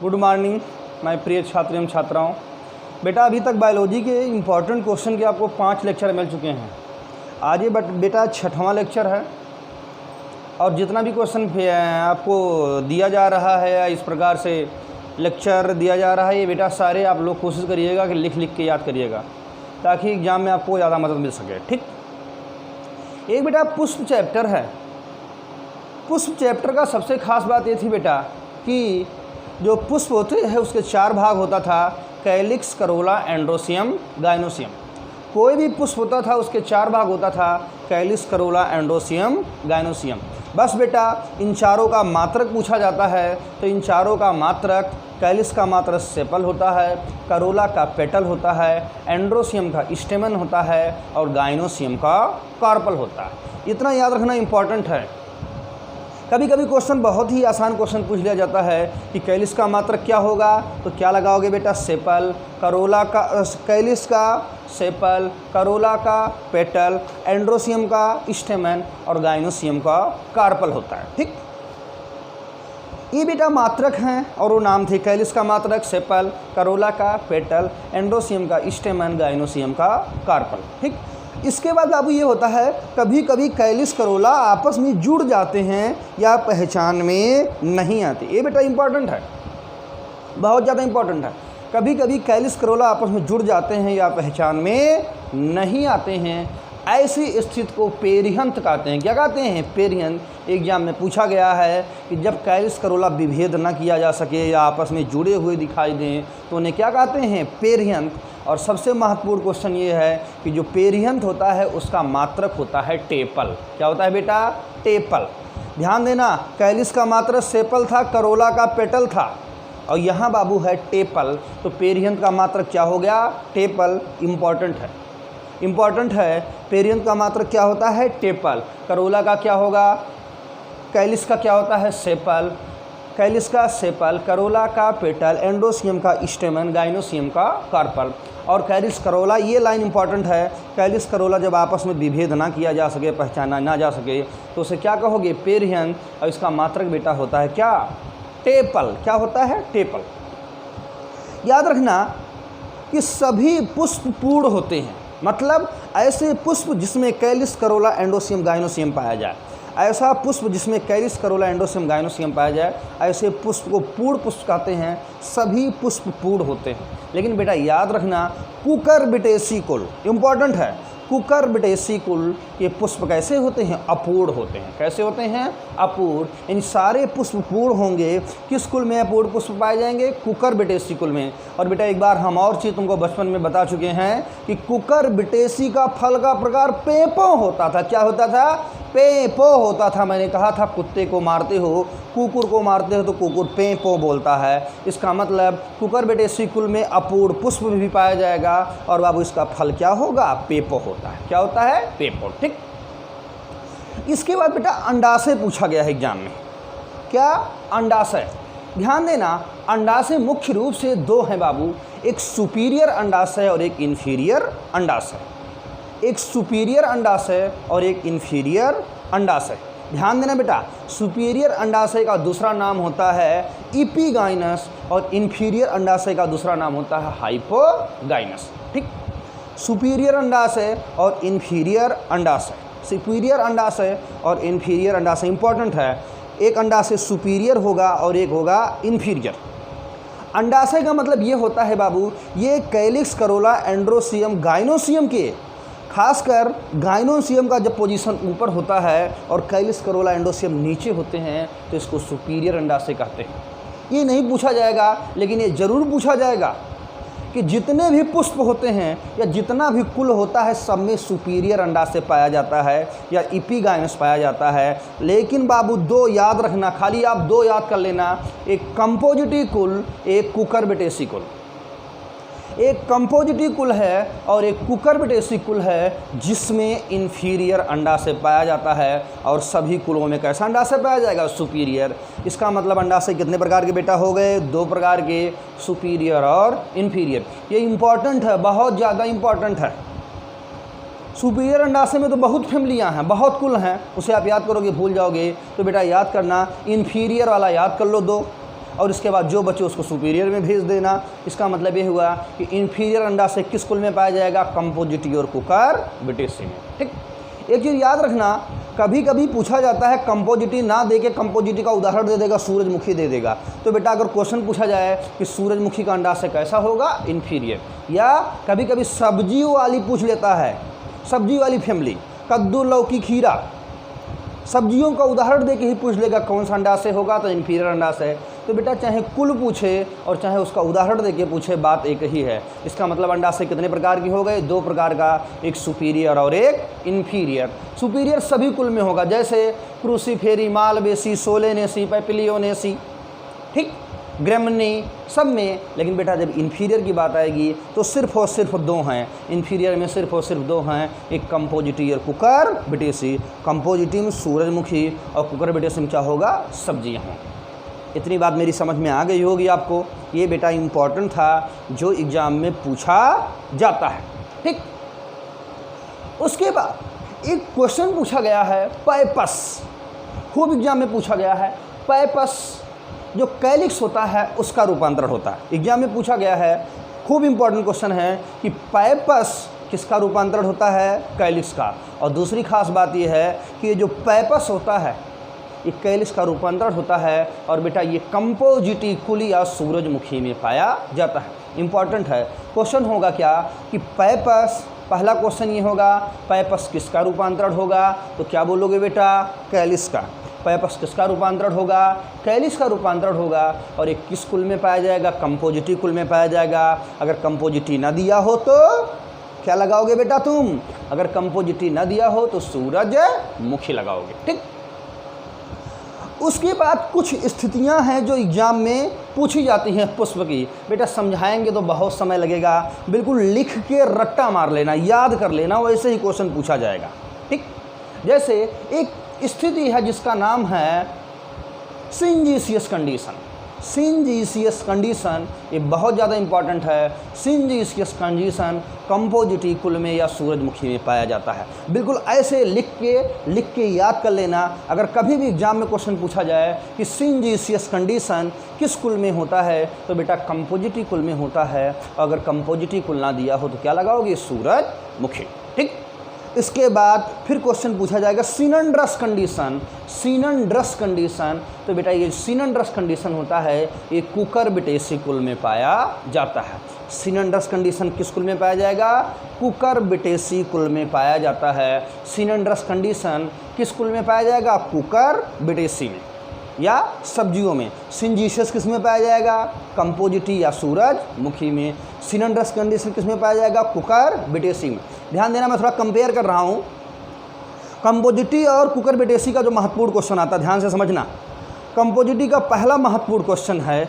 Good morning my प्रिय छात्र एवं छात्राओं। बेटा अभी तक बायोलॉजी के इम्पॉर्टेंट क्वेश्चन के आपको 5 लेक्चर मिल चुके हैं। आज ये बेटा 6वां लेक्चर है और जितना भी क्वेश्चन आपको दिया जा रहा है या इस प्रकार से लेक्चर दिया जा रहा है, ये बेटा सारे आप लोग कोशिश करिएगा कि लिख लिख के याद करिएगा ताकि एग्ज़ाम में आपको ज़्यादा मदद मिल सके। ठीक, एक बेटा पुष्प चैप्टर है। पुष्प चैप्टर का सबसे खास बात ये थी बेटा कि जो पुष्प होते हैं उसके 4 भाग होता था, कैलिक्स, करोला, एंड्रोसियम, गाइनोसियम। कोई भी पुष्प होता था उसके 4 भाग होता था, कैलिक्स, करोला, एंड्रोसियम, गाइनोसियम। बस बेटा इन चारों का मात्रक पूछा जाता है तो इन चारों का मात्रक, कैलिक्स का मात्रक सेपल होता है, करोला का पेटल होता है, एंड्रोसियम का स्टेमन होता है और गाइनोसियम का कार्पल होता है। इतना याद रखना इम्पॉर्टेंट है। कभी कभी क्वेश्चन बहुत ही आसान क्वेश्चन पूछ लिया जाता है कि कैलिक्स का मात्रक क्या होगा, तो क्या लगाओगे बेटा सेपल, करोला का कैलिक्स का सेपल, करोला का पेटल, एंड्रोसियम का स्टेमन और गाइनोसियम का कार्पल होता है। ठीक, ये बेटा मात्रक हैं और वो नाम थे, कैलिक्स का मात्रक सेपल, करोला का पेटल, एंड्रोसियम का स्टेमन, गाइनोसियम का कार्पल। ठीक, इसके बाद बाबू ये होता है कभी कभी कैलिक्स करोला आपस में जुड़ जाते हैं या पहचान में नहीं आते। ये बेटा इंपॉर्टेंट है, बहुत ज़्यादा इंपॉर्टेंट है। कभी कभी कैलिक्स करोला आपस में जुड़ जाते हैं या पहचान में नहीं आते हैं। ऐसी स्थिति को पेरिहंत कहते हैं। क्या कहते हैं? पेरिहंत। एग्जाम में पूछा गया है कि जब कैलिक्स करोला विभेद न किया जा सके या आपस में जुड़े हुए दिखाई दें तो उन्हें क्या कहते हैं? पेरिहंत। और सबसे महत्वपूर्ण क्वेश्चन ये है कि जो पेरिहंत होता है उसका मात्रक होता है टेपल। क्या होता है बेटा? टेपल। ध्यान देना, कैलिक्स का मात्रक सेपल था, करोला का पेटल था और यहाँ बाबू है टेपल, तो पेरिहंत का मात्रक क्या हो गया? टेपल। इम्पॉर्टेंट है, इम्पॉर्टेंट है। पेरिहंत का मात्रक क्या होता है? टेपल। करोला का क्या होगा? कैलिक्स का क्या होता है? सेपल। कैलिक्स का सेपल, करोला का पेटल, एंड्रोसियम का स्टेमन, गाइनोसियम का कार्पल। और कैलिक्स करोला, ये लाइन इंपॉर्टेंट है, कैलिक्स करोला जब आपस में विभेद ना किया जा सके, पहचाना ना जा सके तो उसे क्या कहोगे? पेरिहंत। और इसका मात्रक बेटा होता है क्या? टेपल। क्या होता है? टेपल। याद रखना कि सभी पुष्प पूर्ण होते हैं, मतलब ऐसे पुष्प जिसमें कैलिक्स करोला एंड्रोसियम गाइनोसियम पाया जाए, ऐसा पुष्प जिसमें कैलिक्स करोला एंड्रोसियम गाइनोसियम पाया जाए, ऐसे पुष्प को पूर्ण पुष्प कहते हैं। सभी पुष्प पूर्ण होते हैं। लेकिन बेटा याद रखना, कुकुरबिटेसी कुल इंपॉर्टेंट है। कुकुरबिटेसी कुल के पुष्प कैसे होते हैं? अपूर्ण होते हैं। कैसे होते हैं? अपूर्ण। इन सारे पुष्प पूर्ण होंगे। किस कुल में अपूर्ण पुष्प पाए जाएंगे? कुकुरबिटेसी कुल में। और बेटा एक बार हम और चीज़ तुमको बचपन में बता चुके हैं कि कुकुरबिटेसी का फल का प्रकार पेपो होता था। क्या होता था? पेपो होता था। मैंने कहा था कुत्ते को मारते हो, कुकुर को मारते हो तो कुकुर पेपो बोलता है। इसका मतलब कुकुरबिटेसी कुल में अपूर्ण पुष्प भी पाया जाएगा और बाबू इसका फल क्या होगा? पेपो होता है। क्या होता है? पेपो। ठीक, इसके बाद बेटा अंडाशय पूछा गया है एग्जाम में। क्या? अंडाशय। ध्यान देना, अंडाशय मुख्य रूप से 2 हैं बाबू, एक सुपीरियर अंडाशय और एक इन्फीरियर अंडाशय। एक सुपीरियर अंडाशय और एक इन्फीरियर अंडाशय। ध्यान देना बेटा, सुपीरियर अंडाशय का दूसरा नाम होता है इपीगाइनस और इन्फीरियर अंडाशय का दूसरा नाम होता है हाइपोगाइनस। ठीक, सुपीरियर अंडाशय और इन्फीरियर अंडाशय। सुपीरियर अंडाशय और इन्फीरियर अंडाशय इंपॉर्टेंट है। एक अंडाशय सुपीरियर होगा और एक होगा इन्फीरियर। अंडाशय का मतलब ये होता है बाबू, ये कैलिक्स करोला एंड्रोसियम गाइनोसियम के, खासकर गाइनोसियम का जब पोजीशन ऊपर होता है और कैलिक्स करोला एंड्रोसियम नीचे होते हैं तो इसको सुपीरियर अंडाशय कहते हैं। ये नहीं पूछा जाएगा लेकिन ये ज़रूर पूछा जाएगा कि जितने भी पुष्प होते हैं या जितना भी कुल होता है सब में सुपीरियर अंडाशय पाया जाता है या इपीगाइनस पाया जाता है। लेकिन बाबू 2 याद रखना, खाली आप 2 याद कर लेना, एक कंपोजिटिव कुल, एक कुकुरबिटेसी कुल। एक कंपोजिटिव कुल है और एक कुकुरबिटेसी कुल है जिसमें इन्फीरियर अंडाशय पाया जाता है और सभी कुलों में कैसा अंडाशय पाया जाएगा? सुपीरियर। इसका मतलब अंडाशय कितने प्रकार के बेटा हो गए? 2 प्रकार के, सुपीरियर और इन्फीरियर। ये इम्पॉर्टेंट है, बहुत ज़्यादा इम्पॉर्टेंट है। सुपीरियर अंडाशय में तो बहुत फैमिलियाँ हैं, बहुत कुल हैं, उसे आप याद करोगे भूल जाओगे। तो बेटा याद करना, इन्फीरियर वाला याद कर लो 2, और इसके बाद जो बचे उसको सुपीरियर में भेज देना। इसका मतलब ये हुआ कि इन्फीरियर अंडाशय किस कुल में पाया जाएगा? कंपोजिटी और कुकुरबिटेसी में। ठीक, एक चीज़ याद रखना, कभी कभी पूछा जाता है कंपोजिटी ना दे के कंपोजिटी का उदाहरण दे देगा, सूरजमुखी दे देगा। तो बेटा अगर क्वेश्चन पूछा जाए कि सूरजमुखी का अंडाशय कैसा होगा? इन्फीरियर। या कभी कभी सब्जियों वाली पूछ लेता है, सब्जी वाली फैमिली, कद्दू, लौकी, खीरा, सब्जियों का उदाहरण दे के ही पूछ लेगा कौन सा अंडाशय होगा, तो इन्फीरियर अंडाशय। तो बेटा चाहे कुल पूछे और चाहे उसका उदाहरण दे के पूछे, बात एक ही है। इसका मतलब अंडाशय कितने प्रकार के हो गए? 2 प्रकार का, एक सुपीरियर और एक इन्फीरियर। सुपीरियर सभी कुल में होगा, जैसे क्रूसीफेरी, मालवेसी, सोलेनेसी, पैपिलियोनेसी, ठीक, ग्रेमनी, सब में। लेकिन बेटा जब इन्फीरियर की बात आएगी तो सिर्फ और सिर्फ 2 हैं, इन्फीरियर में सिर्फ और सिर्फ 2 हैं, एक कंपोजिटी और कुकुरबिटेसी। कंपोजिटी में सूरजमुखी और कुकुरबिटेसी में क्या होगा? सब्जियाँ हों। इतनी बात मेरी समझ में आ गई होगी आपको। ये बेटा इम्पॉर्टेंट था जो एग्ज़ाम में पूछा जाता है। ठीक, उसके बाद एक क्वेश्चन पूछा गया है पाइपस, खूब एग्जाम में पूछा गया है। पाइपस जो कैलिक्स होता है उसका रूपांतरण होता है, एग्जाम में पूछा गया है। खूब इंपॉर्टेंट क्वेश्चन है कि पाइपस किसका रूपांतरण होता है? कैलिक्स का। और दूसरी खास बात यह है कि ये जो पाइपस होता है ये कैलिक्स का रूपांतरण होता है, और बेटा ये कंपोजिटी कुल या सूरजमुखी में पाया जाता है। इंपॉर्टेंट है। क्वेश्चन होगा क्या कि पाइपस, पहला क्वेश्चन ये होगा पाइपस किसका रूपांतरण होगा? तो क्या बोलोगे बेटा? कैलिक्स का। पाइपस किसका रूपांतरण होगा? कैलिक्स का रूपांतरण होगा। और ये किस कुल में पाया जाएगा? कंपोजिटी कुल में पाया जाएगा। अगर कंपोजिटी ना दिया हो तो क्या लगाओगे बेटा तुम? अगर कंपोजिटी ना दिया हो तो सूरजमुखी लगाओगे। ठीक, उसके बाद कुछ स्थितियां हैं जो एग्जाम में पूछी जाती हैं पुष्प की। बेटा समझाएंगे तो बहुत समय लगेगा, बिल्कुल लिख के रट्टा मार लेना, याद कर लेना, वैसे ही क्वेश्चन पूछा जाएगा। ठीक, जैसे एक स्थिति है जिसका नाम है सिंजीशियस कंडीशन। सिंजीशियस कंडीशन ये बहुत ज़्यादा इंपॉर्टेंट है। सिंजीशियस कंडीशन कंपोजिटी कुल में या सूरजमुखी में पाया जाता है। बिल्कुल ऐसे लिख के याद कर लेना। अगर कभी भी एग्जाम में क्वेश्चन पूछा जाए कि सिंजीशियस कंडीशन किस कुल में होता है, तो बेटा कंपोजिटी कुल में होता है। अगर कंपोजिटी कुल ना दिया हो तो क्या लगाओगे? सूरजमुखी। ठीक, इसके बाद फिर क्वेश्चन पूछा जाएगा सिनंड्रस कंडीशन। सिनंड्रस कंडीशन, तो बेटा ये सिनंड्रस कंडीशन होता है ये कुकुरबिटेसी कुल में पाया जाता है। सिनंड्रस कंडीशन किस कुल में पाया जाएगा? कुकुरबिटेसी कुल में पाया जाता है। सिनंड्रस कंडीशन किस कुल में पाया जाएगा? कुकुरबिटेसी में या सब्जियों में। सिंजीशियस किस में पाया जाएगा? कंपोजिटी या सूरजमुखी में। सिनंड्रस कंडीशन किस में पाया जाएगा? कुकुरबिटेसी में। ध्यान देना, मैं थोड़ा कंपेयर कर रहा हूँ कंपोजिटी और कुकुरबिटेसी का जो महत्वपूर्ण क्वेश्चन आता है, ध्यान से समझना। कंपोजिटी का पहला महत्वपूर्ण क्वेश्चन है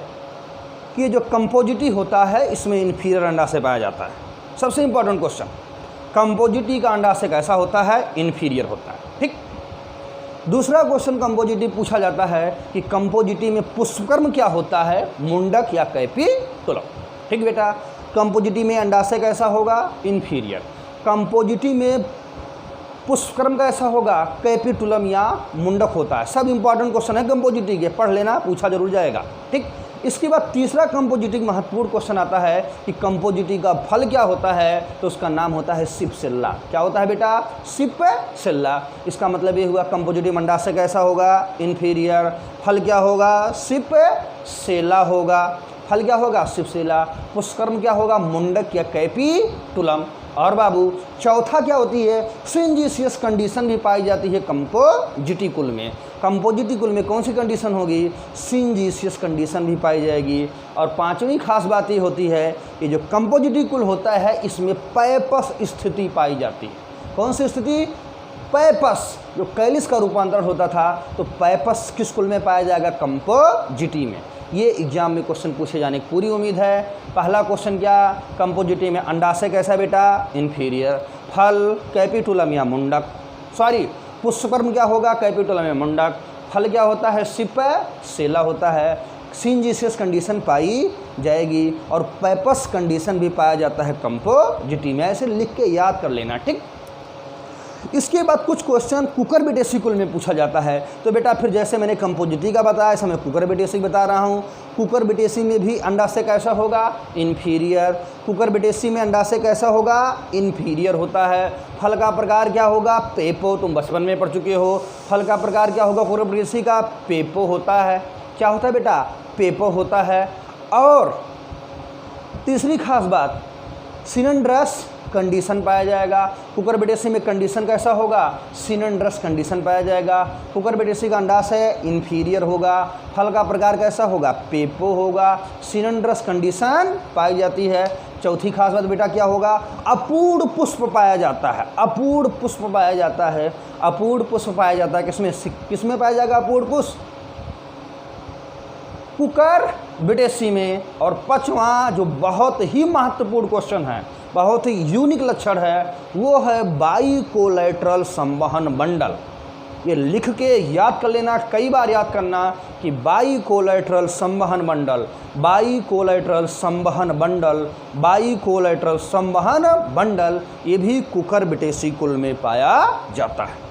कि जो कंपोजिटी होता है इसमें इन्फीरियर अंडाशय पाया जाता है। सबसे इंपॉर्टेंट क्वेश्चन, कंपोजिटी का अंडाशय कैसा होता है? इन्फीरियर होता है। ठीक, दूसरा क्वेश्चन कंपोजिटी पूछा जाता है कि कंपोजिटी में पुष्पक्रम क्या होता है? मुंडक या कैपिटुलम। ठीक बेटा, कंपोजिटी में अंडाशय कैसा होगा? इन्फीरियर। कंपोजिटी में पुष्पक्रम कैसा होगा? कैपिटुलम या मुंडक होता है। सब इंपॉर्टेंट क्वेश्चन है कंपोजिटी के, पढ़ लेना, पूछा जरूर जाएगा। ठीक, इसके बाद तीसरा कंपोजिटी महत्वपूर्ण क्वेश्चन आता है कि कंपोजिटी का फल क्या होता है? तो उसका नाम होता है सिपसेल्ला। क्या होता है बेटा? सिपसेल्ला। इसका मतलब ये हुआ कंपोजिटी अंडाशय कैसा होगा? इन्फीरियर। फल क्या होगा? सिपसेल्ला होगा। फल क्या होगा? सिपसेल्ला। पुष्पक्रम क्या होगा? मुंडक या कैपिटुलम। और बाबू चौथा क्या होती है? सिंजीशियस कंडीशन भी पाई जाती है कंपोजिटी कुल में। कंपोजिटी कुल में कौन सी कंडीशन होगी? सिंजीशियस कंडीशन भी पाई जाएगी। और पांचवी खास बात ये होती है कि जो कंपोजिटी कुल होता है इसमें पाइपस स्थिति पाई जाती है। कौन सी स्थिति? पाइपस। जो कैलिक्स का रूपांतरण होता था तो पाइपस किस कुल में पाया जाएगा? कंपोजिटी में। ये एग्जाम में क्वेश्चन पूछे जाने की पूरी उम्मीद है। पहला क्वेश्चन क्या? कंपोजिटी में अंडाशय कैसा बेटा? इन्फीरियर। फल कैपिटुलम या मुंडक, सॉरी पुष्पक्रम क्या होगा? कैपिटुलम या मुंडक। फल क्या होता है? सिपसेल्ला होता है। सिंजीशियस कंडीशन पाई जाएगी और पाइपस कंडीशन भी पाया जाता है कंपोजिटी में। ऐसे लिख के याद कर लेना। ठीक, इसके बाद कुछ क्वेश्चन कुकुरबिटेसिकुल में पूछा जाता है। तो बेटा फिर जैसे मैंने कंपोजिटी का बताया, ऐसे मैं कुकुरबिटेसी बता रहा हूँ। कुकुरबिटेसी में भी अंडाशय कैसा होगा? इन्फीरियर। कुकुरबिटेसी में अंडाशय कैसा होगा? इन्फीरियर होता है। फल का प्रकार क्या होगा? पेपो। तुम बचपन में पढ़ चुके हो। फल का प्रकार क्या होगा कुकुरबिटेसी का? पेपो होता है। क्या होता है बेटा? पेपो होता है। और तीसरी खास बात, सिनंड्रस कंडीशन पाया जाएगा। कुकुरबिटेसी में कंडीशन कैसा होगा? सिनंड्रस कंडीशन पाया जाएगा। कुकुरबिटेसी का अंडाशय इन्फीरियर होगा। फल का प्रकार कैसा होगा? पेपो होगा। सिनंड्रस कंडीशन पाई जाती है। चौथी खास बात बेटा क्या होगा? अपूर्ण पुष्प पाया जाता है। अपूर्ण पुष्प पाया जाता है। अपूर्ण पुष्प पाया जाता है किसमें पाया जाएगा अपूर्ण पुष्प? कुकुरबिटेसी में। और पांचवां जो बहुत ही महत्वपूर्ण क्वेश्चन है, बहुत ही यूनिक लक्षण है, वो है बाइकोलेटरल संवहन मंडल। ये लिख के याद कर लेना, कई बार याद करना कि बाइकोलेटरल संवहन मंडल, बाइकोलेटरल संवहन मंडल, बाइकोलेटरल संवहन मंडल, ये भी कुकुरबिटेसी कुल में पाया जाता है।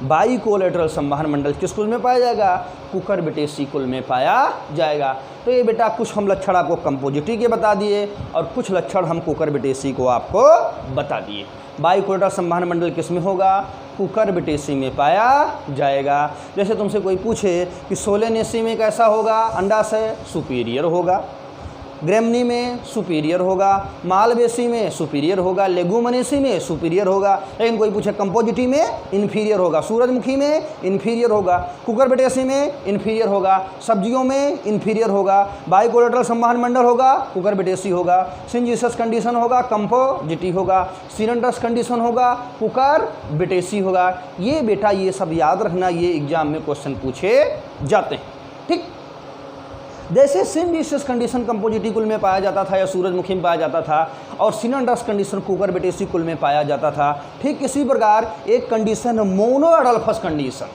बाइकोलेटरल संवहन मंडल किस कुल में पाया जाएगा? कुकुरबिटेसी कुल में पाया जाएगा। तो ये बेटा कुछ हम लक्षण आपको कंपोजिटी के बता दिए और कुछ लक्षण हम कुकुरबिटेसी को आपको बता दिए। बाइकोलेटरल संवहन मंडल किस में होगा? कुकुरबिटेसी में पाया जाएगा। जैसे तुमसे कोई पूछे कि सोलेनेसी में कैसा होगा अंडाशय? सुपीरियर होगा। ग्रेमनी में सुपीरियर होगा। मालवेसी में सुपीरियर होगा। लेगुमिनेसी में सुपीरियर होगा। लेकिन कोई पूछे कंपोजिटी में इन्फीरियर होगा। सूरजमुखी में इन्फीरियर होगा। कुकुरबिटेसी में इन्फीरियर होगा। सब्जियों में इन्फीरियर होगा। बाइकोलेटरल संवहन मंडल होगा, कुकुरबिटेसी होगा। सिनजीसस कंडीशन होगा, कंपोजिटी होगा। सिनंड्रस कंडीशन होगा, कुकुरबिटेसी होगा। ये बेटा ये सब याद रखना, ये एग्जाम में क्वेश्चन पूछे जाते हैं। ठीक, जैसे सिनजीसस कंडीशन कंपोजिटी कुल में पाया जाता था या सूरजमुखी में पाया जाता था, और सिनंड्रस कंडीशन कुकुरबिटेसी कुल में पाया जाता था, ठीक इसी प्रकार एक condition mono adelphous condition.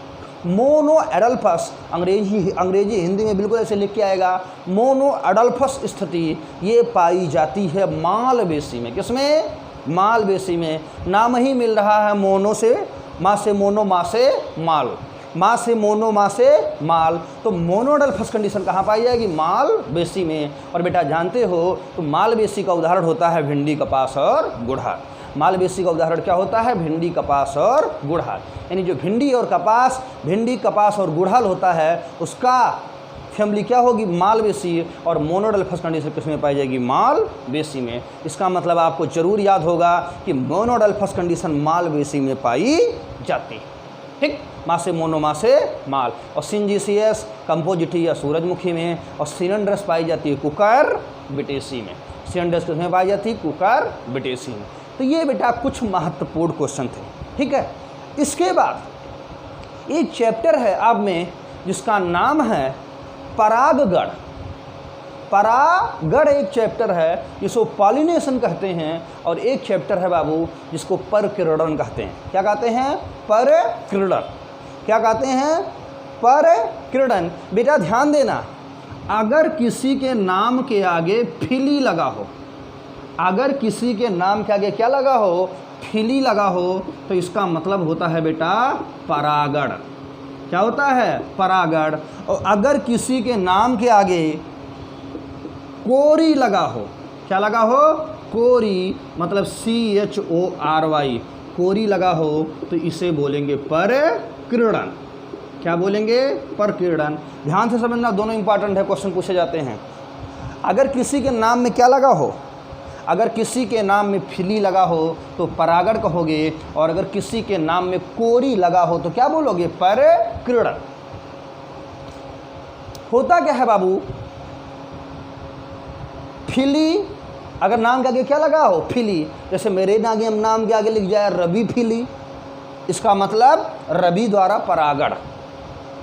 Mono adelphous अंग्रेजी हिंदी में बिल्कुल ऐसे लिख के आएगा, मोनो एडल्फस स्थिति ये पाई जाती है मालवेसी में। किसमें? मालवेसी में। नाम ही मिल रहा है मोनो से, माँ से मोनो, माँ से माल, माँ से मोनो, माँ से माल। तो मोनोएडल्फस कंडीशन कहाँ पाई जाएगी? मालवेसी में। और बेटा जानते हो तो मालवेसी का उदाहरण होता है भिंडी, कपास और गुड़हल। मालवेसी का उदाहरण क्या होता है? भिंडी, कपास और गुड़हल। यानी जो भिंडी कपास और गुड़हल होता है उसका फैमिली क्या होगी? मालवेसी। और मोनोएडल्फस कंडीशन किसमें पाई जाएगी? मालवेसी में। इसका मतलब आपको जरूर याद होगा कि मोनोएडल्फस कंडीशन मालवेसी में पाई जाती है। ठीक, माँ से मोनो, माँ से माल। और सिनजीसियस कंपोजिटी या सूरजमुखी में, और सिनंड्रस पाई जाती है कुकुरबिटेसी में। सिनंड्रस किसमें पाई जाती है? कुकुरबिटेसी में। तो ये बेटा कुछ महत्वपूर्ण क्वेश्चन थे। ठीक है, इसके बाद एक चैप्टर है आप में जिसका नाम है परागगण। परागण एक चैप्टर है जिसको पॉलिनेशन कहते हैं, और एक चैप्टर है बाबू जिसको परकिरणन कहते हैं। क्या कहते हैं? परकिरणन। क्या कहते हैं? परकिरणन। बेटा ध्यान देना, अगर किसी के नाम के आगे फिली लगा हो, अगर किसी के नाम के आगे क्या लगा हो? फिली लगा हो, तो इसका मतलब होता है बेटा परागण। क्या होता है? परागण। और अगर किसी के नाम के आगे कोरी लगा हो, क्या लगा हो? कोरी, मतलब CHORY, कोरी लगा हो, तो इसे बोलेंगे परकिरणन। क्या बोलेंगे? परकिरणन। ध्यान से समझना, दोनों इंपॉर्टेंट है, क्वेश्चन पूछे जाते हैं। अगर किसी के नाम में क्या लगा हो? अगर किसी के नाम में फिली लगा हो तो परागण कहोगे, और अगर किसी के नाम में कोरी लगा हो तो क्या बोलोगे? परकिरणन। होता क्या है बाबू? फिली, अगर नाम के आगे क्या लगा हो? फिली। जैसे मेरे नाम के आगे लिख जाए रवि फिली, इसका मतलब रवि द्वारा परागण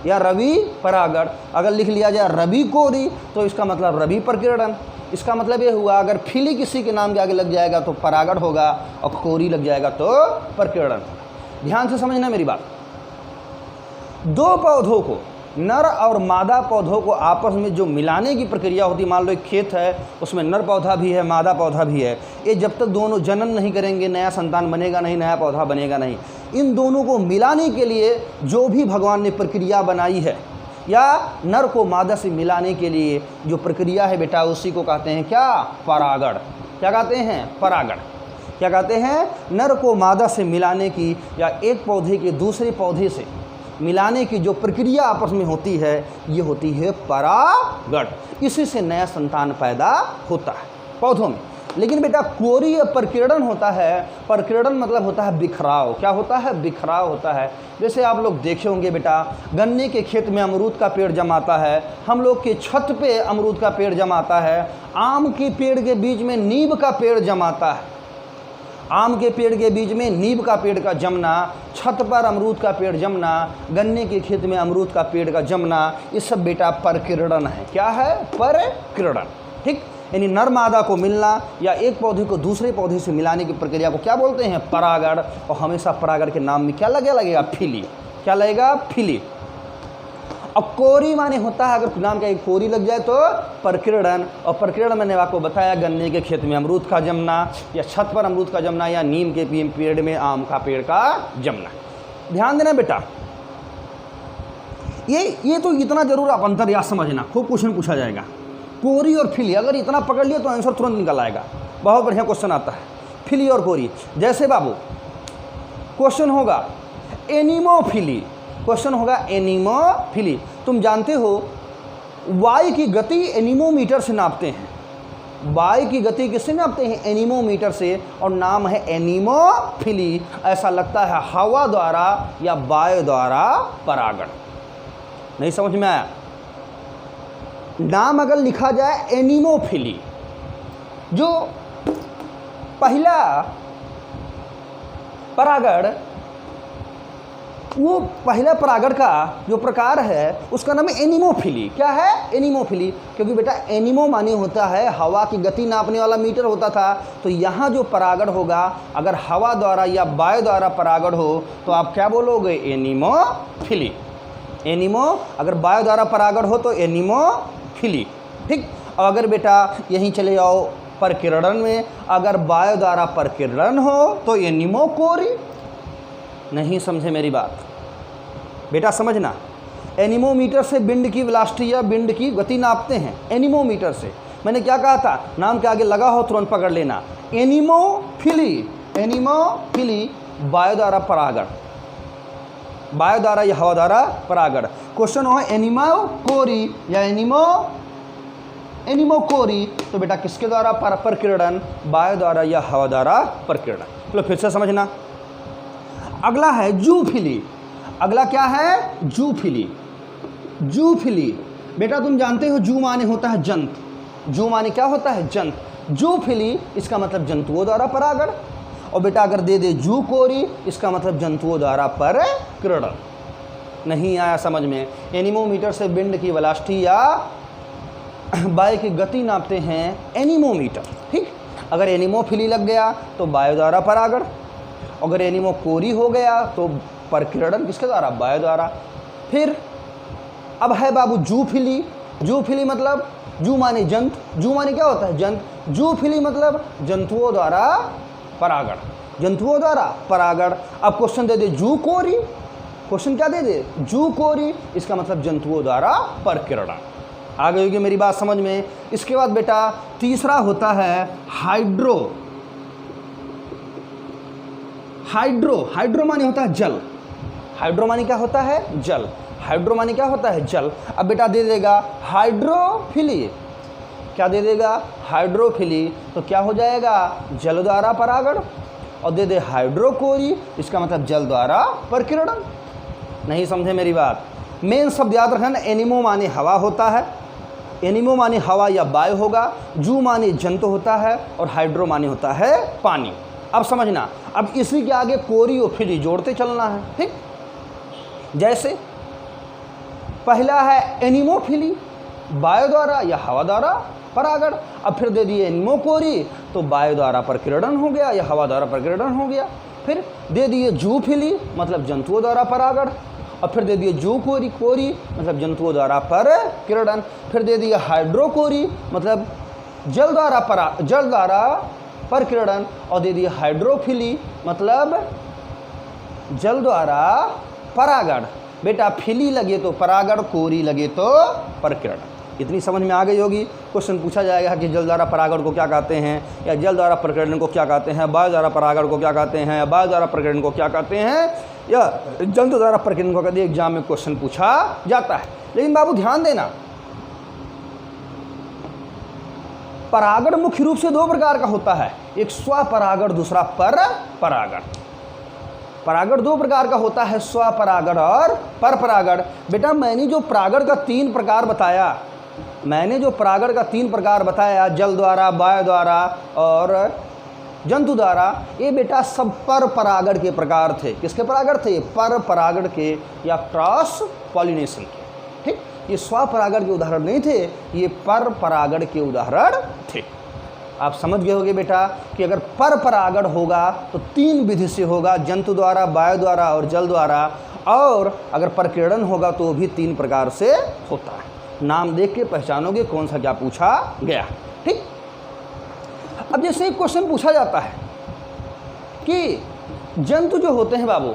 या रवि परागण। अगर लिख लिया जाए रवि कोरी तो इसका मतलब रवि परकिरणन। इसका मतलब ये हुआ अगर फिली किसी के नाम के आगे लग जाएगा तो परागण होगा, और कोरी लग जाएगा तो परकिरणन होगा। ध्यान से समझना मेरी बात। दो पौधों को नर और मादा पौधों को आपस में जो मिलाने की प्रक्रिया होती है, मान लो एक खेत है, उसमें नर पौधा भी है, मादा पौधा भी है, ये जब तक दोनों जनन नहीं करेंगे नया संतान बनेगा नहीं, नया पौधा बनेगा नहीं। इन दोनों को मिलाने के लिए जो भी भगवान ने प्रक्रिया बनाई है, या नर को मादा से मिलाने के लिए जो प्रक्रिया है बेटा, उसी को कहते हैं क्या? परागण। क्या कहते हैं? परागण। क्या कहते हैं? नर को मादा से मिलाने की या एक पौधे के दूसरे पौधे से मिलाने की जो प्रक्रिया आपस में होती है, ये होती है परागण। इसी से नया संतान पैदा होता है पौधों में। लेकिन बेटा कोरी या प्रकीर्णन होता है। प्रकीर्णन मतलब होता है बिखराव। क्या होता है? बिखराव होता है। जैसे आप लोग देखे होंगे बेटा, गन्ने के खेत में अमरूद का पेड़ जमाता है, हम लोग के छत पे अमरूद का पेड़ जमाता है, आम के पेड़ के बीच में नीम का पेड़ जमाता है, आम के पेड़ के बीच में नीम का पेड़ का जमना, छत पर अमरूद का पेड़ जमना, गन्ने के खेत में अमरूद का पेड़ का जमना, ये सब बेटा प्रकीर्णन है। क्या है? प्रकीर्णन। ठीक, यानी नर मादा को मिलना या एक पौधे को दूसरे पौधे से मिलाने की प्रक्रिया को क्या बोलते हैं? परागण। और हमेशा परागण के नाम में क्या लगेगा? फिली। क्या लगेगा? फिली। अब कोरी माने होता है, अगर नाम का कोरी लग जाए तो प्रकीर्णन। और प्रकीर्णन मैंने आपको बताया, गन्ने के खेत में अमरूद का जमना, या छत पर अमरूद का जमना, या नीम के पेड़ में आम का पेड़ का जमना। ध्यान देना बेटा, ये तो इतना जरूर आप अंतर याद समझना, खूब क्वेश्चन पूछा जाएगा। कोरी और फिली अगर इतना पकड़ लिया तो आंसर तुरंत निकल आएगा। बहुत बढ़िया क्वेश्चन आता है, फिली और कोरी। जैसे बाबू क्वेश्चन होगा एनीमोफिली, क्वेश्चन होगा एनीमोफिली। तुम जानते हो वायु की गति एनीमोमीटर से नापते हैं। वायु की गति किससे नापते हैं? एनीमोमीटर से। और नाम है एनीमोफिली। ऐसा लगता है हवा द्वारा या वायु द्वारा परागण। नहीं समझ में आया? नाम अगर लिखा जाए एनीमोफिली, जो पहला परागण, वो पहला परागण का जो प्रकार है उसका नाम है एनीमोफिली। क्या है? एनीमोफिली। क्योंकि बेटा एनीमो माने होता है हवा की गति नापने वाला मीटर होता था। तो यहाँ जो परागण होगा, अगर हवा द्वारा या वायु द्वारा परागण हो तो आप क्या बोलोगे? एनीमोफिली। एनीमो, अगर वायु द्वारा परागण हो तो एनीमोफिली। ठीक। और अगर बेटा यहीं चले जाओ प्रकीर्णन में, अगर वायु द्वारा प्रकीर्णन हो तो एनीमोकोरी। नहीं समझे मेरी बात? बेटा समझना, एनीमोमीटर से विंड की वेलोसिटी या विंड की गति नापते हैं। एनीमोमीटर से। मैंने क्या कहा था? नाम के आगे लगा हो तुरंत पकड़ लेना। एनीमोफिली। एनीमोफिली वायु द्वारा परागण, वायु द्वारा या हवा द्वारा परागण। क्वेश्चन हो एनीमोकोरी या एनीमोकोरी, तो बेटा किसके द्वारा प्रकीर्णन? वायु द्वारा या हवा द्वारा प्रकीर्णन। चलो फिर से समझना। अगला है जूफिली। अगला क्या है? जूफिली। जूफिली बेटा तुम जानते हो जू माने होता है जंतु। जू माने क्या होता है? जंतु। जूफिली इसका मतलब जंतुओं द्वारा परागण। और बेटा अगर दे दे जू कोरी, इसका मतलब जंतुओं द्वारा प्रकीर्णन। नहीं आया समझ में? एनीमोमीटर से विंड की वेलोसिटी या वायु की गति नापते हैं एनीमोमीटर। ठीक। अगर एनीमोफिली लग गया तो वायु द्वारा परागण, अगर एनीमोकोरी हो गया तो प्रकीर्णन किसके द्वारा? वायु द्वारा। फिर अब है बाबू जूफिली। जूफिली मतलब जू माने जंतु। जू माने क्या होता है? जंतु। जूफिली मतलब जंतुओं द्वारा परागण। जंतुओं द्वारा परागण। अब क्वेश्चन दे दे जू कोरी। क्वेश्चन क्या दे दे? जू कोरी, इसका मतलब जंतुओं द्वारा प्रकीर्णन। आ गई होगी मेरी बात समझ में? इसके बाद बेटा तीसरा होता है हाइड्रो। हाइड्रो, हाइड्रो माने होता है जल। हाइड्रो माने क्या होता है? जल। हाइड्रो माने क्या होता है? जल। अब बेटा दे देगा हाइड्रोफिली। क्या दे देगा? हाइड्रोफिली। तो क्या हो जाएगा? जल द्वारा परागण। और दे दे हाइड्रोकोरी, इसका मतलब जल द्वारा प्रकीर्णन। नहीं समझे मेरी बात? मेन शब्द याद रखना, एनिमो माने हवा होता है, एनिमो माने हवा या वायु होगा, जू माने जंतु होता है, और हाइड्रो माने होता है पानी। अब समझना, अब इसी के आगे कोरी और फिली जोड़ते चलना है। ठीक। जैसे पहला है एनिमोफिली, वायु द्वारा या हवा द्वारा परागण। अब फिर दे दिए एनिमोकोरी, तो वायु द्वारा प्रकीर्णन हो गया या हवा द्वारा प्रकीर्णन हो गया। फिर दे दिए जूफिली, मतलब जंतुओं द्वारा परागण। और फिर दे दिए जू कोरी, कोरी मतलब जंतुओं द्वारा परकिरणन, फिर दे दिया हाइड्रोकोरी मतलब जल द्वारा परकिरणन, और दे दिया हाइड्रोफिली मतलब जल द्वारा परागण। बेटा फिली लगे तो परागण, कोरी लगे तो परकिरणन। इतनी समझ में आ गई होगी। क्वेश्चन पूछा जाएगा कि जल द्वारा परागण को क्या कहते हैं, या जल द्वारा प्रकीर्णन को क्या कहते हैं, वायु द्वारा परागण को क्या कहते हैं, या वायु द्वारा प्रकीर्णन को क्या कहते हैं, या जंतु द्वारा प्रकीर्णन को कहते हैं। एग्जाम में क्वेश्चन पूछा जाता है। लेकिन बाबू ध्यान देना, परागण मुख्य रूप से दो प्रकार का होता है, एक स्वपरागण, दूसरा परपरागण। परागण दो प्रकार का होता है, स्वपरागण और परपरागण। बेटा मैंने जो परागण का तीन प्रकार बताया, जल द्वारा, वायु द्वारा और जंतु द्वारा, ये बेटा सब परपरागण के प्रकार थे। किसके परागण थे? परपरागण के या क्रॉस पॉलिनेशन के। ठीक, ये स्वपरागण के उदाहरण नहीं थे, ये परपरागण के उदाहरण थे। आप समझ गए होंगे बेटा कि अगर परपरागण होगा तो तीन विधि से होगा, जंतु द्वारा, वायु द्वारा और जल द्वारा, और अगर परकीर्णन होगा तो भी तीन प्रकार से होता है। नाम देख के पहचानोगे कौन सा क्या पूछा गया। ठीक, अब जैसे एक क्वेश्चन पूछा जाता है कि जंतु जो होते हैं बाबू,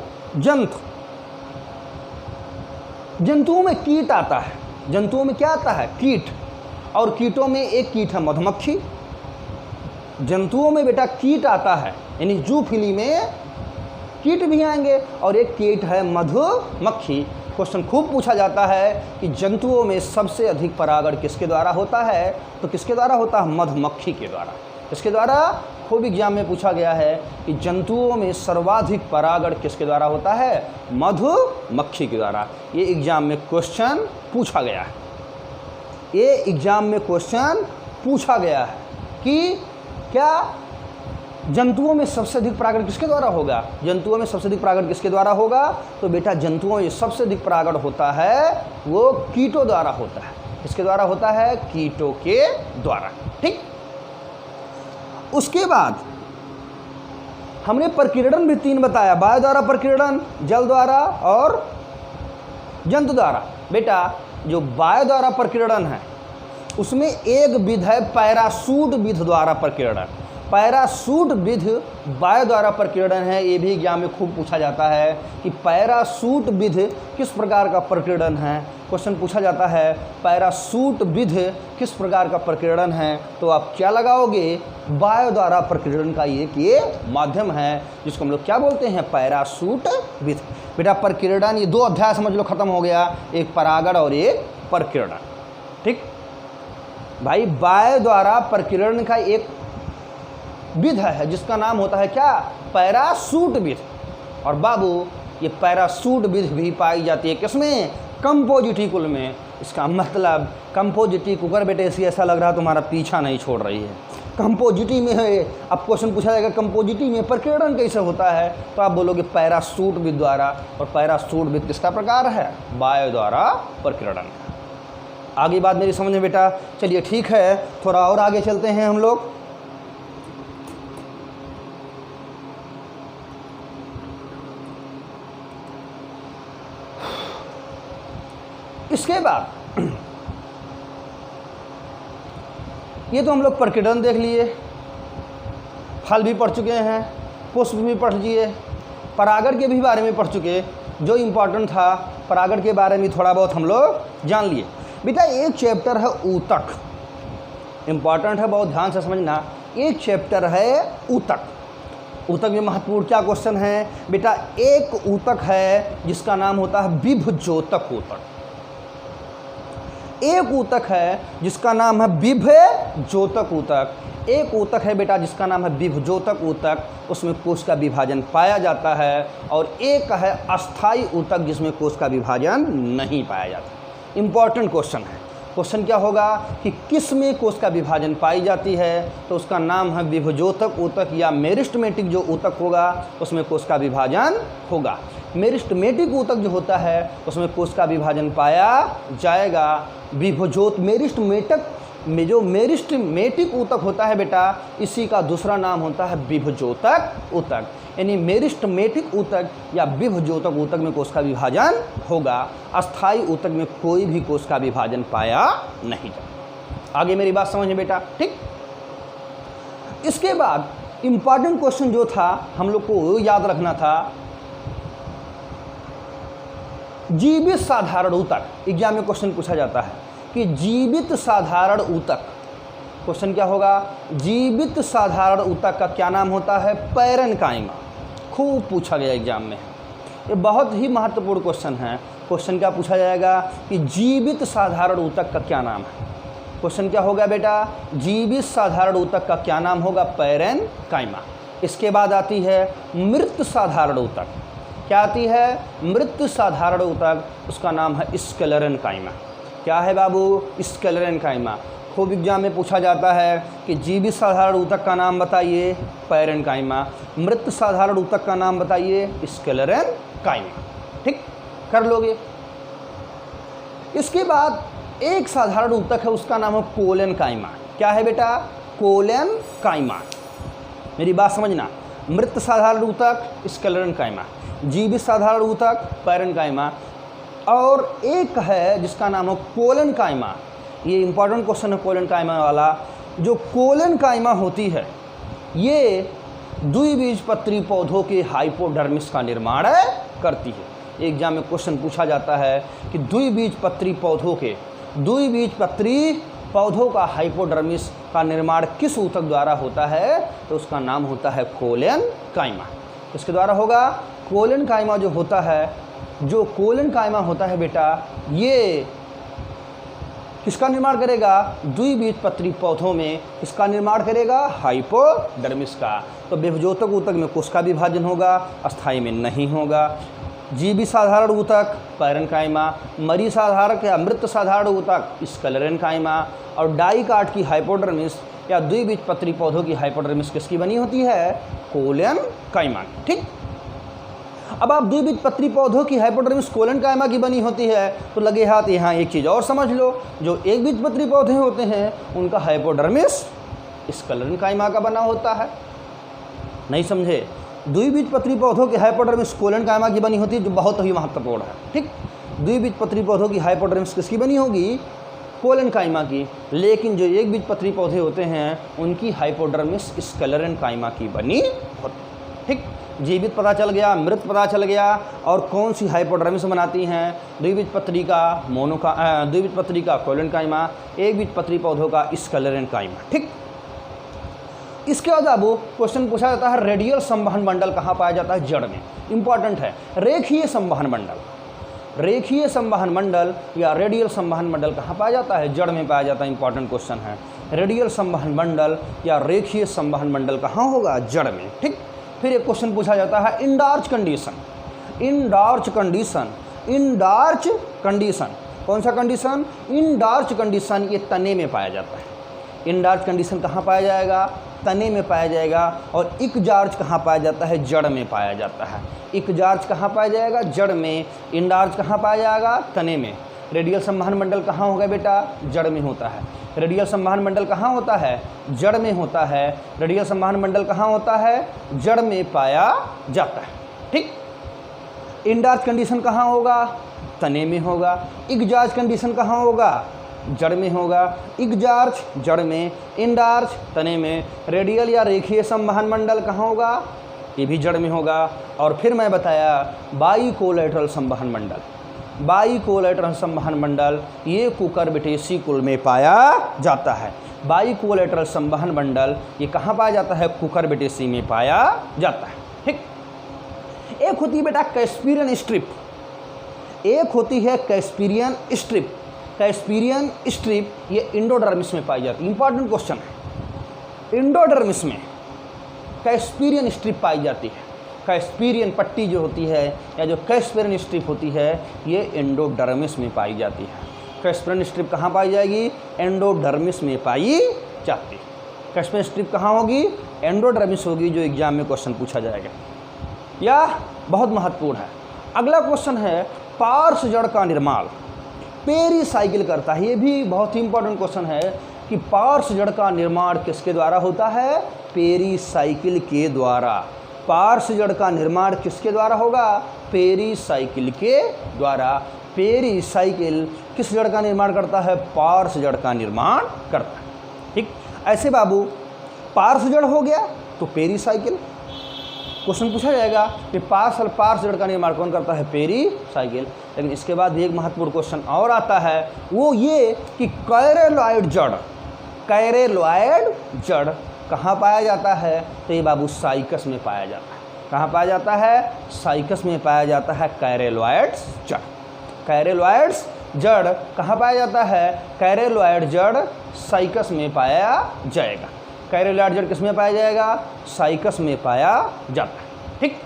जंतुओं में कीट आता है। जंतुओं में क्या आता है? कीट। और कीटों में एक कीट है मधुमक्खी। जंतुओं में बेटा कीट आता है, यानी जूफिली में कीट भी आएंगे, और एक कीट है मधुमक्खी। क्वेश्चन खूब पूछा जाता है कि जंतुओं में सबसे अधिक परागण किसके द्वारा होता है? तो किसके द्वारा होता है? मधुमक्खी के द्वारा। इसके द्वारा खूब एग्जाम में पूछा गया है कि जंतुओं में सर्वाधिक परागण किसके द्वारा होता है? मधुमक्खी के द्वारा। ये एग्जाम में क्वेश्चन पूछा गया है। ये एग्जाम में क्वेश्चन पूछा गया है कि क्या जंतुओं में सबसे अधिक परागण किसके द्वारा होगा? जंतुओं में सबसे अधिक परागण किसके द्वारा होगा? तो बेटा जंतुओं में सबसे अधिक परागण होता है वो कीटों द्वारा होता है। किसके द्वारा होता है? कीटों के द्वारा। ठीक, उसके बाद हमने परकीर्णन भी तीन बताया, वायु द्वारा परकीर्णन, जल द्वारा और जंतु द्वारा। बेटा जो वायु द्वारा परकीर्णन है उसमें एक विध है पैरासूट विध द्वारा परकीर्णन। पैरासूट विध वायु द्वारा परकीर्णन है। ये भी एग्जाम में खूब पूछा जाता है कि पैरासूट विध किस प्रकार का परकीर्णन है। क्वेश्चन पूछा जाता है पैरासूट विध किस प्रकार का परकीर्णन है, तो आप क्या लगाओगे? वायु द्वारा परकीर्णन का ये माध्यम है, जिसको हम लोग क्या बोलते हैं? पैरासूट विध। बेटा परकीर्णन ये दो अध्याय समझ लो खत्म हो गया, एक परागण और एक परकीर्णन। ठीक भाई, वायु द्वारा परकीर्णन का एक विध है जिसका नाम होता है क्या? पैरासूट विध। और बाबू ये पैरासूट विध भी पाई जाती है किसमें? कंपोजिटी कुल में। इसका मतलब कंपोजिटी कुकर बेटे ऐसा लग रहा है तुम्हारा पीछा नहीं छोड़ रही है। कंपोजिटी में है। अब क्वेश्चन पूछा जाएगा कंपोजिटी में परकीर्णन कैसे होता है, तो आप बोलोगे पैरासूट विध द्वारा। और पैरासूट विध किसका प्रकार है? वायु द्वारा परकीर्णन। आगे बात मेरी समझ में बेटा? चलिए ठीक है, थोड़ा और आगे चलते हैं हम लोग। इसके बाद ये तो हम लोग परकीर्णन देख लिए, फल भी पढ़ चुके हैं, पुष्प भी पढ़ लिए, परागण के भी बारे में पढ़ चुके। जो इम्पोर्टेंट था परागण के बारे में थोड़ा बहुत हम लोग जान लिए। बेटा एक चैप्टर है ऊतक, इम्पॉर्टेंट है, बहुत ध्यान से समझना। एक चैप्टर है ऊतक। ऊतक में महत्वपूर्ण क्या क्वेश्चन है बेटा? एक ऊतक है जिसका नाम होता है विभजोतक ऊतक। एक ऊतक है जिसका नाम है विभजोतक ऊतक। एक ऊतक है बेटा जिसका नाम है विभजोतक ऊतक, उसमें कोश का विभाजन पाया जाता है। और एक है अस्थायी ऊतक जिसमें कोश का विभाजन नहीं पाया जाता। इम्पॉर्टेंट क्वेश्चन है। क्वेश्चन क्या होगा कि किस में कोश का विभाजन पाई जाती है, तो उसका नाम है विभजोतक ऊतक, या मेरिस्टमेटिक जो ऊतक होगा उसमें कोश का विभाजन होगा। मेरिस्टमेटिक ऊतक जो होता है उसमें कोश का विभाजन पाया जाएगा। में जो मेरिस्टेमेटिक ऊतक होता है बेटा, इसी का दूसरा नाम होता है विभजोतक ऊतक। यानी मेरिस्टेमेटिक ऊतक या विभजोतक ऊतक में कोशिका विभाजन होगा, अस्थायी ऊतक में कोई भी कोशिका विभाजन पाया नहीं जाता। आगे मेरी बात समझ में बेटा, ठीक। इसके बाद इंपॉर्टेंट क्वेश्चन जो था हम लोग को याद रखना था, जीवित साधारण ऊतक। एग्जाम में क्वेश्चन पूछा जाता है कि जीवित साधारण ऊतक, क्वेश्चन क्या होगा, जीवित साधारण ऊतक का क्या नाम होता है, पैरेन्काइमा। खूब पूछा गया एग्जाम में, ये बहुत ही महत्वपूर्ण क्वेश्चन है। क्वेश्चन क्या पूछा जाएगा कि जीवित साधारण ऊतक का क्या नाम है। क्वेश्चन क्या होगा बेटा, जीवित साधारण ऊतक का क्या नाम होगा, पैरेन्काइमा। इसके बाद आती है मृत साधारण ऊतक। क्या आती है, मृत साधारण ऊतक, उसका नाम है स्क्लेरेन्काइमा। क्या है बाबू, स्क्लेरेन्काइमा। खूब एग्जाम में पूछा जाता है कि जीवित साधारण ऊतक का नाम बताइए, पैरेन्काइमा। मृत साधारण ऊतक का नाम बताइए, स्क्लेरेन्काइमा। ठीक, कर लोगे। इसके बाद एक साधारण ऊतक है, उसका नाम है कोलेनकाइमा। क्या है बेटा, कोलेनकाइमा। मेरी बात समझना, मृत साधारण ऊतक स्क्लेरेन्काइमा, जीवित साधारण ऊतक पैरेन्काइमा, और एक है जिसका नाम है कोलेनकाइमा। ये इंपॉर्टेंट क्वेश्चन है कोलेनकाइमा वाला। जो कोलेनकाइमा होती है ये द्विबीजपत्री पौधों के हाइपोडर्मिस का निर्माण करती है। एग्जाम में क्वेश्चन पूछा जाता है कि द्विबीजपत्री पौधों का हाइपोडर्मिस का निर्माण किस ऊतक द्वारा होता है, तो उसका नाम होता है कोलेनकाइमा। इसके द्वारा होगा कोलेनकाइमा। जो कोलेनकाइमा होता है बेटा, ये किसका निर्माण करेगा, द्विबीजपत्री पौधों में किसका निर्माण करेगा, हाइपोडर्मिस का। तो विभजोतक ऊतक में कोशिका विभाजन होगा, अस्थायी में नहीं होगा। जीवित साधारण ऊतक पैरेन्काइमा, मरी साधारण या मृत साधारण ऊतक स्क्लेरेन्काइमा, और डाइकाट की हाइपोडर्मिस या द्विबीजपत्री पौधों की हाइपोडर्मिस किसकी बनी होती है, कोलेनकाइमा। ठीक। अब आप द्विबीजपत्री पौधों की हाइपोडर्मिस कोलेनकाइमा की बनी होती है, तो लगे हाथ यहाँ एक चीज़ और समझ लो, जो एक बीजपत्री पौधे होते हैं उनका हाइपोडर्मिस स्क्लेरेन्काइमा का बना होता है। नहीं समझे, द्विबीजपत्री पौधों की हाइपोडर्मिस कोलेनकाइमा की बनी होती है, जो बहुत ही महत्वपूर्ण है। ठीक, द्विबीजपत्री पौधों की हाइपोडर्मिस किसकी बनी होगी, कोलेनकाइमा की। लेकिन जो एक बीजपत्री पौधे होते हैं उनकी हाइपोडर्मिस स्क्लेरेन्काइमा की बनी होती है। ठीक, जीवित पता चल गया, मृत पता चल गया, और कौन सी हाइपोडर्मिस बनाती हैं, द्विबीजपत्री का कोलेनकाइमा, एक बीजपत्री पौधों का स्क्लेरेन्काइमा। ठीक। इसके बाद अब क्वेश्चन पूछा जाता है रेडियल संवहन मंडल कहाँ पाया जाता है, जड़ में। इंपॉर्टेंट है, रेखीय संवहन मंडल या रेडियल संवहन मंडल कहाँ पाया जाता है, जड़ में पाया जाता है। इंपॉर्टेंट क्वेश्चन है, रेडियल संवहन मंडल या रेखीय संवहन मंडल कहाँ होगा, जड़ में। ठीक। फिर एक क्वेश्चन पूछा जाता है इंडार्च कंडीशन। कौन सा कंडीशन, इंडार्च कंडीशन। ये तने में पाया जाता है। इंडार्च कंडीशन कहाँ पाया जाएगा, तने में पाया जाएगा। और इकजार्च कहाँ पाया जाता है, जड़ में पाया जाता है। इकजार्च कहाँ पाया जाएगा, जड़ में। इंडार्च कहाँ पाया जाएगा, तने में। रेडियल संवहन मंडल कहाँ होगा बेटा, जड़ में होता है। रेडियल संवहन मंडल कहाँ होता है, जड़ में होता है। रेडियल संवहन मंडल कहाँ होता है, जड़ में पाया जाता है। ठीक। इंडार्च कंडीशन कहाँ होगा, तने में होगा। इकजार्च कंडीशन कहाँ होगा, जड़ में होगा। इकजार्च जड़ में, इंडार्च तने में। रेडियल या रेखीय संवहन मंडल कहाँ होगा, ये भी जड़ में होगा। और फिर मैं बताया बाइकोलेटरल संवहन मंडल, ये कुकुरबिटेसी कुल में पाया जाता है। बाइकोलेटरल संवहन मंडल ये कहाँ पाया जाता है, कुकुरबिटेसी में पाया जाता है। ठीक। एक होती है बेटा कैस्पीरियन स्ट्रिप, एक होती है कैस्पीरियन स्ट्रिप। कैस्पीरियन स्ट्रिप ये इंडोडर्मिस में पाई जाती है। इंपॉर्टेंट क्वेश्चन है, इंडोडर्मिस में कैस्पीरियन स्ट्रिप पाई जाती है। कैस्पीरियन पट्टी जो होती है या जो कैस्पीरियन स्ट्रिप होती है, ये एंडोडर्मिस में पाई जाती है। कैस्पीरियन स्ट्रिप कहाँ पाई जाएगी, एंडोडर्मिस में पाई जाती है। कैस्पीरियन स्ट्रिप कहाँ होगी, एंडोडर्मिस होगी, जो एग्जाम में क्वेश्चन पूछा जाएगा। यह बहुत महत्वपूर्ण है। अगला क्वेश्चन है पार्श्व जड़ का निर्माण पेरीसाइकिल करता है। ये भी बहुत ही इंपॉर्टेंट क्वेश्चन है। कि पार्श्व जड़ का निर्माण किसके द्वारा होता है? पेरिसाइकिल के द्वारा। पार्श्व जड़ का निर्माण किसके द्वारा होगा? पेरिसाइकिल के द्वारा। पेरिसाइकिल किस जड़ का निर्माण करता है? पार्श्व जड़ का निर्माण करता है। ठीक, ऐसे बाबू पार्श्व जड़ हो गया तो पेरिसाइकिल। क्वेश्चन पूछा जाएगा कि पार्श्व जड़ का निर्माण कौन करता है? पेरिसाइकिल। लेकिन इसके बाद भी एक महत्वपूर्ण क्वेश्चन और आता है, वो ये कि कैरेलॉइड जड़ कहाँ पाया जाता है? तो ये बाबू साइकस में पाया जाता है। कहाँ पाया जाता है? साइकस में पाया जाता है कैरेलॉइड जड़। कैरेलॉइड जड़ कहाँ पाया जाता है? कैरेलॉइड जड़ साइकस में पाया जाएगा। कैरेलॉइड जड़ किस में पाया जाएगा? साइकस में पाया जाता है। ठीक,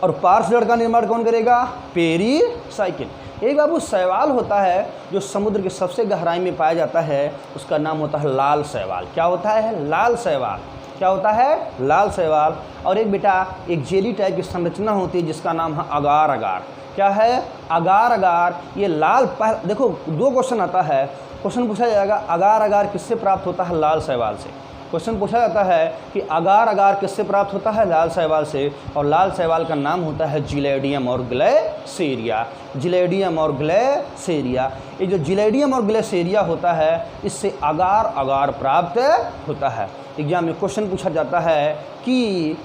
और पार्श्व जड़ का निर्माण कौन करेगा? पेरिसाइकिल। एक बाबू शैवाल होता है जो समुद्र की सबसे गहराई में पाया जाता है, उसका नाम होता है लाल शैवाल। क्या होता है? लाल शैवाल। क्या होता है? लाल शैवाल। और एक बेटा एक जेली टाइप की संरचना होती है जिसका नाम है अगार अगार। क्या है? अगार अगार। ये लाल देखो दो क्वेश्चन आता है। क्वेश्चन पूछा जाएगा अगार अगार किससे प्राप्त होता है? लाल शैवाल से। क्वेश्चन पूछा जाता है कि अगार अगार किससे प्राप्त होता है? लाल शैवाल से। और लाल शैवाल का नाम होता है जिलेडियम और ग्लेसेरिया। जिलेडियम और ग्लेसेरिया। ये जो जिलेडियम और ग्लेसेरिया होता है इससे अगार अगार प्राप्त होता है। एग्जाम में क्वेश्चन पूछा जाता है कि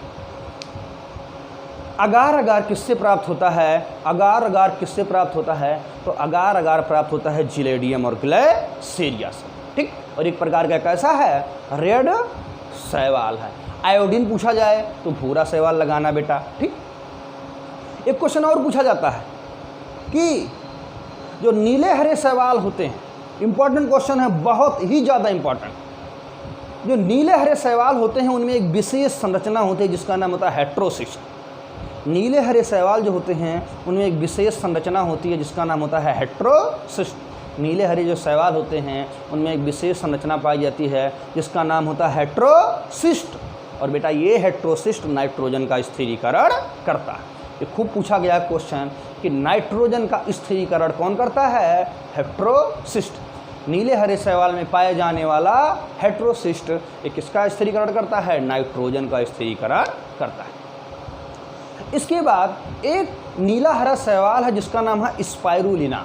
अगार अगार किससे प्राप्त होता है? अगार अगार किससे प्राप्त होता है? तो अगार अगार प्राप्त होता है जिलेडियम और ग्लेसेरिया से। ठीक, और एक प्रकार का कैसा है? रेड शैवाल है। आयोडीन पूछा जाए तो भूरा शैवाल लगाना बेटा। ठीक, एक क्वेश्चन और पूछा जाता है कि जो नीले हरे शैवाल होते हैं, इंपॉर्टेंट क्वेश्चन है, बहुत ही ज़्यादा इंपॉर्टेंट। जो नीले हरे शैवाल होते हैं उनमें एक विशेष संरचना होती है जिसका नाम होता है हेट्रोसिस्ट। नीले हरे शैवाल जो होते हैं उनमें एक विशेष संरचना होती है जिसका नाम होता है हेट्रोसिस्ट। नीले हरे जो शैवाल होते हैं उनमें एक विशेष संरचना पाई जाती है जिसका नाम होता है हेट्रोसिस्ट। और बेटा ये हेट्रोसिस्ट नाइट्रोजन का स्थिरीकरण करता है। ये खूब पूछा गया क्वेश्चन कि नाइट्रोजन का स्थिरीकरण कौन करता है? हेट्रोसिस्ट। नीले हरे शैवाल में पाए जाने वाला हेट्रोसिस्ट ये किसका स्थिरीकरण करता है? नाइट्रोजन का स्थिरीकरण करता है। इसके बाद एक नीला हरा शैवाल है जिसका नाम है स्पाइरुलिना।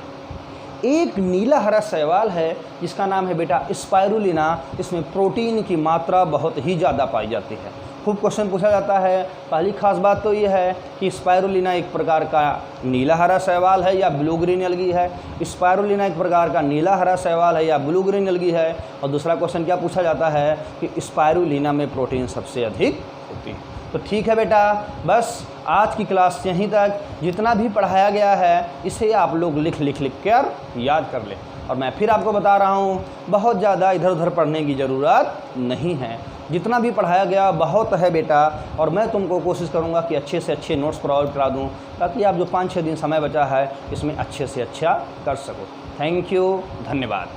एक नीला हरा शैवाल है जिसका नाम है बेटा स्पाइरुलिना। इसमें प्रोटीन की मात्रा बहुत ही ज़्यादा पाई जाती है। खूब क्वेश्चन पूछा जाता है। पहली खास बात तो ये है कि स्पाइरुलिना एक प्रकार का नीला हरा शैवाल है या ब्लू ग्रीन एल्गी है। स्पाइरुलिना एक प्रकार का नीला हरा शैवाल है या ब्लू ग्रीन एल्गी है। और दूसरा क्वेश्चन क्या पूछा जाता है कि स्पाइरुलिना में प्रोटीन सबसे अधिक होती है। तो ठीक है बेटा, बस आज की क्लास यहीं तक। जितना भी पढ़ाया गया है इसे आप लोग लिख कर याद कर लें। और मैं फिर आपको बता रहा हूँ, बहुत ज़्यादा इधर उधर पढ़ने की ज़रूरत नहीं है। जितना भी पढ़ाया गया बहुत है बेटा। और मैं तुमको कोशिश करूँगा कि अच्छे से अच्छे नोट्स प्रोवाइड करा दूँ ताकि आप जो 5-6 दिन समय बचा है इसमें अच्छे से अच्छा कर सको। थैंक यू, धन्यवाद।